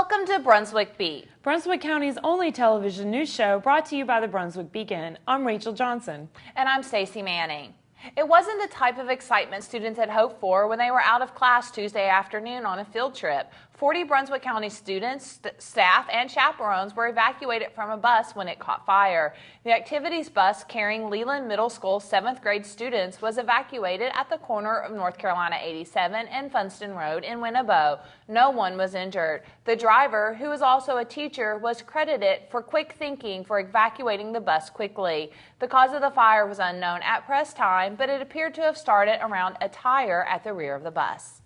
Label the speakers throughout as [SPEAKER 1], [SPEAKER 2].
[SPEAKER 1] Welcome to Brunswick Beat,
[SPEAKER 2] Brunswick County's only television news show brought to you by the Brunswick Beacon. I'm Rachel Johnson.
[SPEAKER 1] And I'm Stacy Manning. It wasn't the type of excitement students had hoped for when they were out of class Tuesday afternoon on a field trip. 40 Brunswick County students, staff, and chaperones were evacuated from a bus when it caught fire. The activities bus carrying Leland Middle School 7th grade students was evacuated at the corner of North Carolina 87 and Funston Road in Winnebago. No one was injured. The driver, who is also a teacher, was credited for quick thinking for evacuating the bus quickly. The cause of the fire was unknown at press time, but it appeared to have started around a tire at the rear of the bus.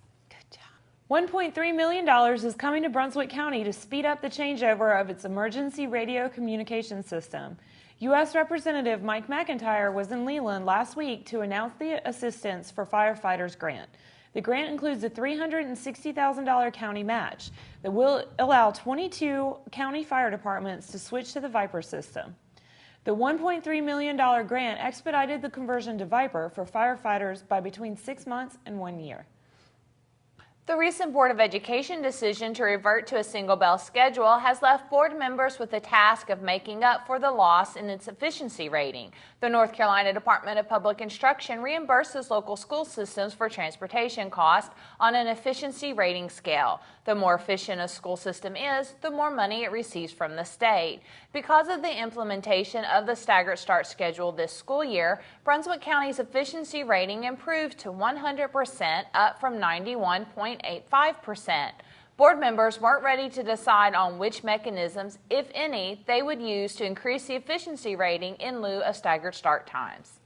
[SPEAKER 2] $1.3 million is coming to Brunswick County to speed up the changeover of its emergency radio communication system. U.S. Representative Mike McIntyre was in Leland last week to announce the Assistance for Firefighters grant. The grant includes a $360,000 county match that will allow 22 county fire departments to switch to the Viper system. The $1.3 million grant expedited the conversion to Viper for firefighters by between 6 months and 1 year.
[SPEAKER 1] The recent Board of Education decision to revert to a single bell schedule has left board members with the task of making up for the loss in its efficiency rating. The North Carolina Department of Public Instruction reimburses local school systems for transportation costs on an efficiency rating scale. The more efficient a school system is, the more money it receives from the state. Because of the implementation of the staggered start schedule this school year, Brunswick County's efficiency rating improved to 100%, up from 91.85%. Board members weren't ready to decide on which mechanisms, if any, they would use to increase the efficiency rating in lieu of staggered start times.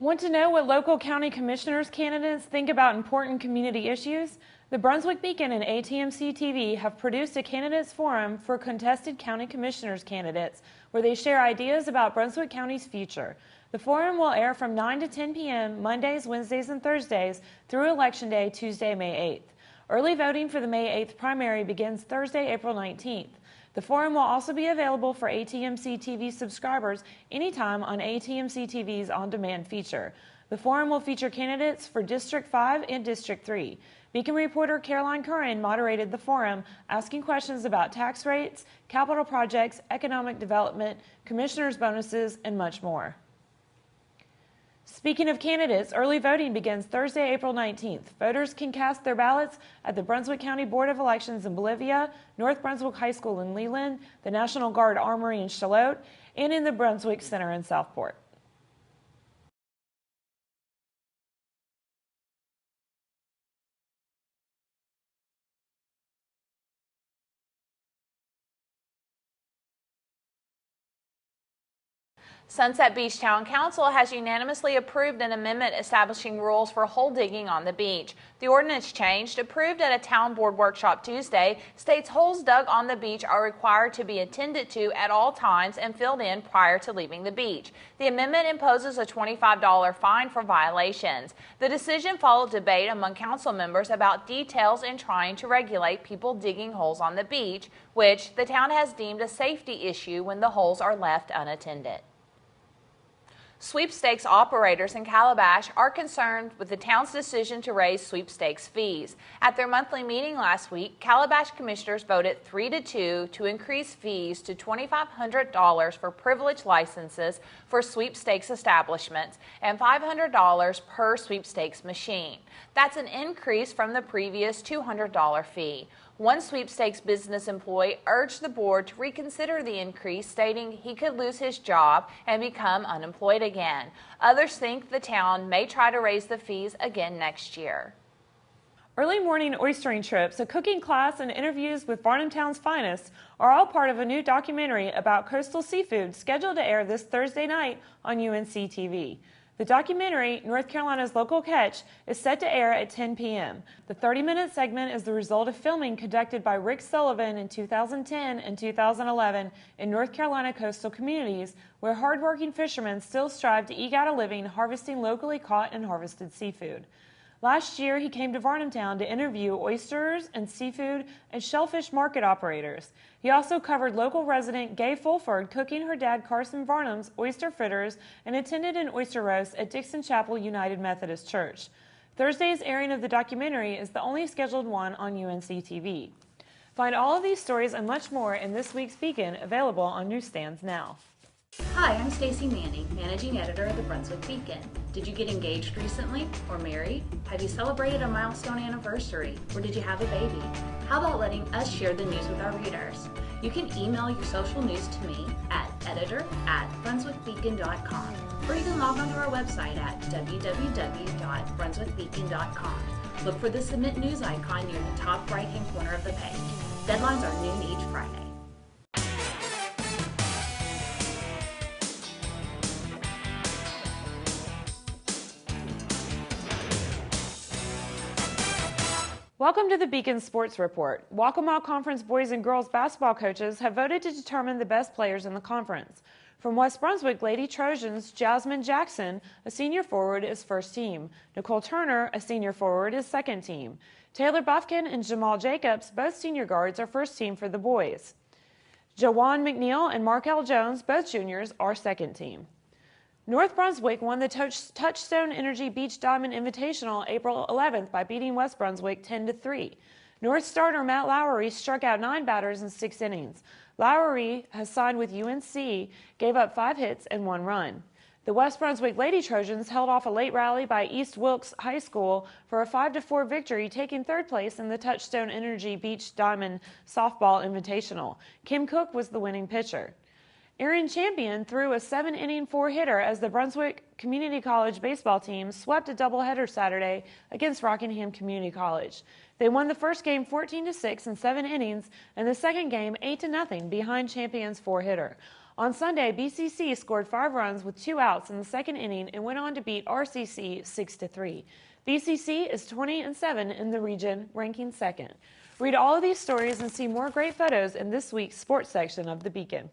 [SPEAKER 2] Want to know what local county commissioners candidates think about important community issues? The Brunswick Beacon and ATMC TV have produced a candidates forum for contested county commissioners candidates where they share ideas about Brunswick County's future. The forum will air from 9 to 10 p.m. Mondays, Wednesdays, and Thursdays through Election Day, Tuesday, May 8th. Early voting for the May 8th primary begins Thursday, April 19th. The forum will also be available for ATMC TV subscribers anytime on ATMC TV's on-demand feature. The forum will feature candidates for District 5 and District 3. Beacon reporter Caroline Curran moderated the forum, asking questions about tax rates, capital projects, economic development, commissioners' bonuses, and much more. Speaking of candidates, early voting begins Thursday, April 19th. Voters can cast their ballots at the Brunswick County Board of Elections in Bolivia, North Brunswick High School in Leland, the National Guard Armory in Charlotte, and in the Brunswick Center in Southport.
[SPEAKER 1] Sunset Beach Town Council has unanimously approved an amendment establishing rules for hole digging on the beach. The ordinance change, approved at a town board workshop Tuesday, states holes dug on the beach are required to be attended to at all times and filled in prior to leaving the beach. The amendment imposes a $25 fine for violations. The decision followed debate among council members about details in trying to regulate people digging holes on the beach, which the town has deemed a safety issue when the holes are left unattended. Sweepstakes operators in Calabash are concerned with the town's decision to raise sweepstakes fees. At their monthly meeting last week, Calabash commissioners voted 3-2 to increase fees to $2,500 for privilege licenses for sweepstakes establishments and $500 per sweepstakes machine. That's an increase from the previous $200 fee. One sweepstakes business employee urged the board to reconsider the increase, stating he could lose his job and become unemployed again. Others think the town may try to raise the fees again next year.
[SPEAKER 2] Early morning oystering trips, a cooking class, and interviews with Varnumtown's finest are all part of a new documentary about coastal seafood scheduled to air this Thursday night on UNC TV. The documentary, North Carolina's Local Catch, is set to air at 10 p.m. The 30-minute segment is the result of filming conducted by Rick Sullivan in 2010 and 2011 in North Carolina coastal communities where hardworking fishermen still strive to eke out a living harvesting locally caught and harvested seafood. Last year, he came to Varnumtown to interview oysters and seafood and shellfish market operators. He also covered local resident Gay Fulford cooking her dad Carson Varnum's oyster fritters and attended an oyster roast at Dixon Chapel United Methodist Church. Thursday's airing of the documentary is the only scheduled one on UNC TV. Find all of these stories and much more in this week's Beacon, available on newsstands now.
[SPEAKER 3] Hi, I'm Stacy Manning, Managing Editor of the Brunswick Beacon. Did you get engaged recently or married? Have you celebrated a milestone anniversary? Or did you have a baby? How about letting us share the news with our readers? You can email your social news to me at editor@brunswickbeacon.com, or you can log on to our website at www.brunswickbeacon.com. Look for the Submit News icon near the top right-hand corner of the page. Deadlines are noon each Friday.
[SPEAKER 2] Welcome to the Beacon Sports Report. Waccamaw Conference boys and girls basketball coaches have voted to determine the best players in the conference. From West Brunswick Lady Trojans, Jasmine Jackson, a senior forward, is first team. Nicole Turner, a senior forward, is second team. Taylor Buffkin and Jamal Jacobs, both senior guards, are first team for the boys. Jawan McNeil and Markel Jones, both juniors, are second team. North Brunswick won the Touchstone Energy Beach Diamond Invitational April 11th by beating West Brunswick 10-3. North starter Matt Lowery struck out 9 batters in 6 innings. Lowery has signed with UNC, gave up 5 hits and 1 run. The West Brunswick Lady Trojans held off a late rally by East Wilkes High School for a 5-4 victory, taking third place in the Touchstone Energy Beach Diamond Softball Invitational. Kim Cook was the winning pitcher. Erin Champion threw a 7-inning 4-hitter as the Brunswick Community College baseball team swept a doubleheader Saturday against Rockingham Community College. They won the first game 14-6 in 7 innings and the second game 8-0 behind Champion's 4-hitter. On Sunday, BCC scored 5 runs with 2 outs in the second inning and went on to beat RCC 6-3. BCC is 20-7 in the region, ranking second. Read all of these stories and see more great photos in this week's sports section of the Beacon.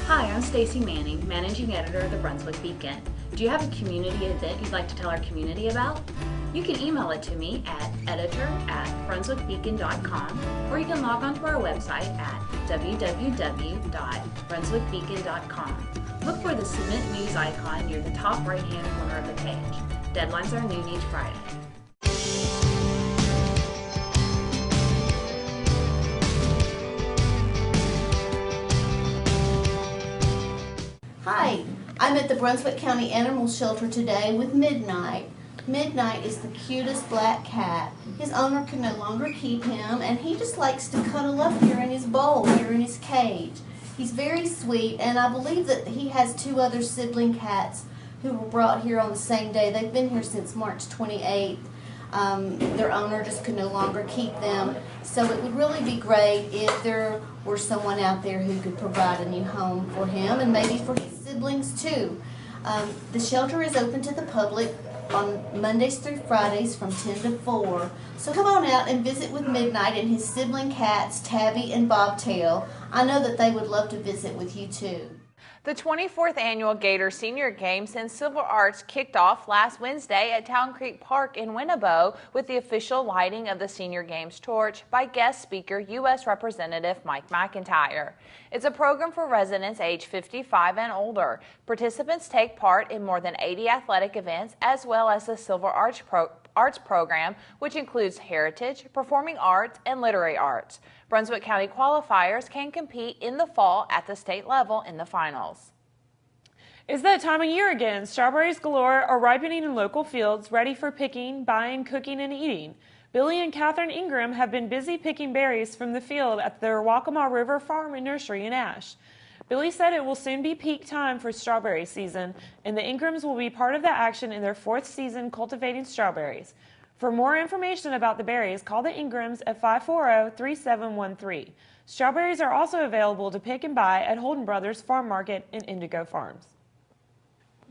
[SPEAKER 3] Hi, I'm Stacy Manning, Managing Editor of the Brunswick Beacon. Do you have a community event you'd like to tell our community about? You can email it to me at editor@brunswickbeacon.com, or you can log on to our website at www.brunswickbeacon.com. Look for the Submit News icon near the top right-hand corner of the page. Deadlines are noon each Friday.
[SPEAKER 4] Hi, I'm at the Brunswick County Animal Shelter today with Midnight. Midnight is the cutest black cat. His owner can no longer keep him, and he just likes to cuddle up here in his bowl, here in his cage. He's very sweet, and I believe that he has 2 other sibling cats who were brought here on the same day. They've been here since March 28th. Their owner just could no longer keep them. So it would really be great if there were someone out there who could provide a new home for him and maybe for his siblings too. The shelter is open to the public on Mondays through Fridays from 10 to 4. So come on out and visit with Midnight and his sibling cats, Tabby and Bobtail. I know that they would love to visit with you too.
[SPEAKER 1] The 24th Annual Gator Senior Games in Civil Arts kicked off last Wednesday at Town Creek Park in Winnebago with the official lighting of the Senior Games torch by guest speaker U.S. Representative Mike McIntyre. It's a program for residents age 55 and older. Participants take part in more than 80 athletic events as well as the Silver Arts program, which includes heritage, performing arts, and literary arts. Brunswick County qualifiers can compete in the fall at the state level in the finals.
[SPEAKER 2] It's that time of year again. Strawberries galore are ripening in local fields, ready for picking, buying, cooking, and eating. Billy and Catherine Ingram have been busy picking berries from the field at their Waccamaw River Farm and Nursery in Ash. Billy said it will soon be peak time for strawberry season, and the Ingrams will be part of the action in their 4th season cultivating strawberries. For more information about the berries, call the Ingrams at 540-3713. Strawberries are also available to pick and buy at Holden Brothers Farm Market and Indigo Farms.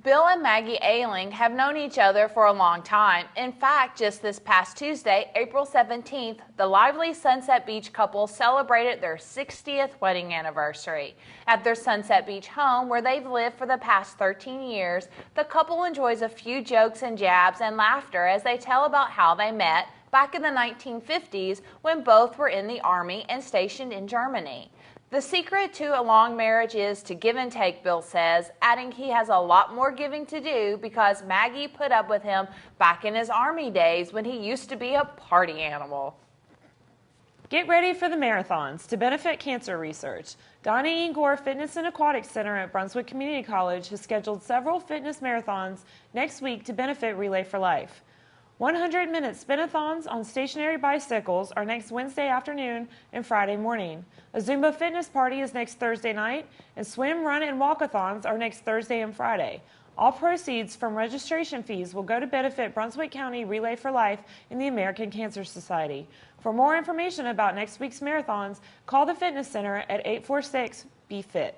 [SPEAKER 1] Bill and Maggie Ailing have known each other for a long time. In fact, just this past Tuesday, April 17th, the lively Sunset Beach couple celebrated their 60th wedding anniversary. At their Sunset Beach home, where they've lived for the past 13 years, the couple enjoys a few jokes and jabs and laughter as they tell about how they met back in the 1950s when both were in the Army and stationed in Germany. The secret to a long marriage is to give and take, Bill says, adding he has a lot more giving to do because Maggie put up with him back in his Army days when he used to be a party animal.
[SPEAKER 2] Get ready for the marathons to benefit cancer research. Donnie E. Gore Fitness and Aquatic Center at Brunswick Community College has scheduled several fitness marathons next week to benefit Relay for Life. 100-minute spin-a-thons on stationary bicycles are next Wednesday afternoon and Friday morning. A Zumba fitness party is next Thursday night, and swim, run, and walkathons are next Thursday and Friday. All proceeds from registration fees will go to benefit Brunswick County Relay for Life and the American Cancer Society. For more information about next week's marathons, call the Fitness Center at 846-BE-FIT.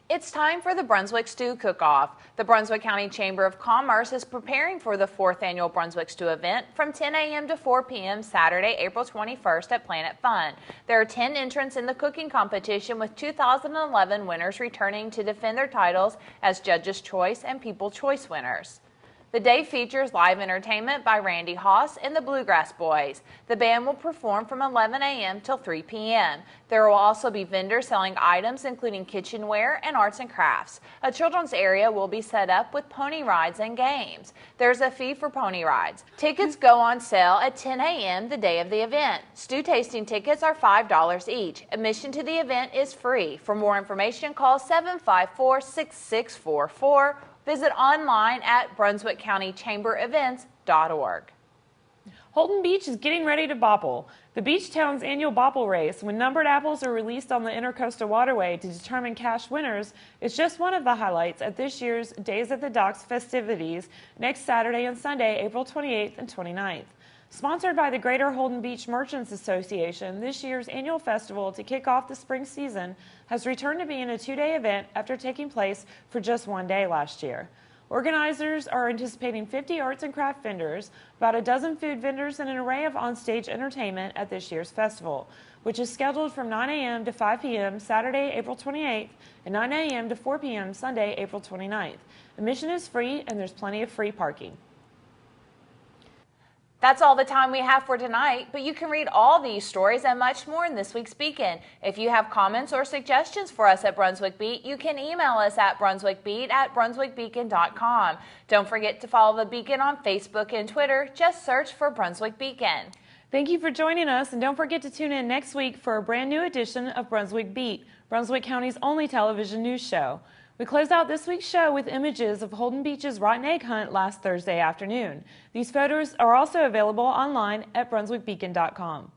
[SPEAKER 1] It's time for the Brunswick Stew Cook-Off. The Brunswick County Chamber of Commerce is preparing for the 4th annual Brunswick Stew event from 10 a.m. to 4 p.m. Saturday, April 21st at Planet Fun. There are 10 entrants in the cooking competition, with 2011 winners returning to defend their titles as Judge's Choice and People Choice winners. The day features live entertainment by Randy Haas and the Bluegrass Boys. The band will perform from 11 a.m. till 3 p.m. There will also be vendors selling items including kitchenware and arts and crafts. A children's area will be set up with pony rides and games. There's a fee for pony rides. Tickets go on sale at 10 a.m. the day of the event. Stew tasting tickets are $5 each. Admission to the event is free. For more information, call 754-6644. Visit online at brunswickcountychamberevents.org.
[SPEAKER 2] Holden Beach is getting ready to bopple. The beach town's annual bopple race, when numbered apples are released on the Intercoastal Waterway to determine cash winners, is just one of the highlights at this year's Days at the Docks festivities next Saturday and Sunday, April 28th and 29th. Sponsored by the Greater Holden Beach Merchants Association, this year's annual festival to kick off the spring season has returned to being a 2-day event after taking place for just 1 day last year. Organizers are anticipating 50 arts and craft vendors, about a dozen food vendors, and an array of onstage entertainment at this year's festival, which is scheduled from 9 a.m. to 5 p.m. Saturday, April 28th, and 9 a.m. to 4 p.m. Sunday, April 29th. Admission is free, and there's plenty of free parking.
[SPEAKER 1] That's all the time we have for tonight, but you can read all these stories and much more in this week's Beacon. If you have comments or suggestions for us at Brunswick Beat, you can email us at brunswickbeat@brunswickbeacon.com. Don't forget to follow the Beacon on Facebook and Twitter. Just search for Brunswick Beacon.
[SPEAKER 2] Thank you for joining us, and don't forget to tune in next week for a brand new edition of Brunswick Beat, Brunswick County's only television news show. We close out this week's show with images of Holden Beach's rotten egg hunt last Thursday afternoon. These photos are also available online at brunswickbeacon.com.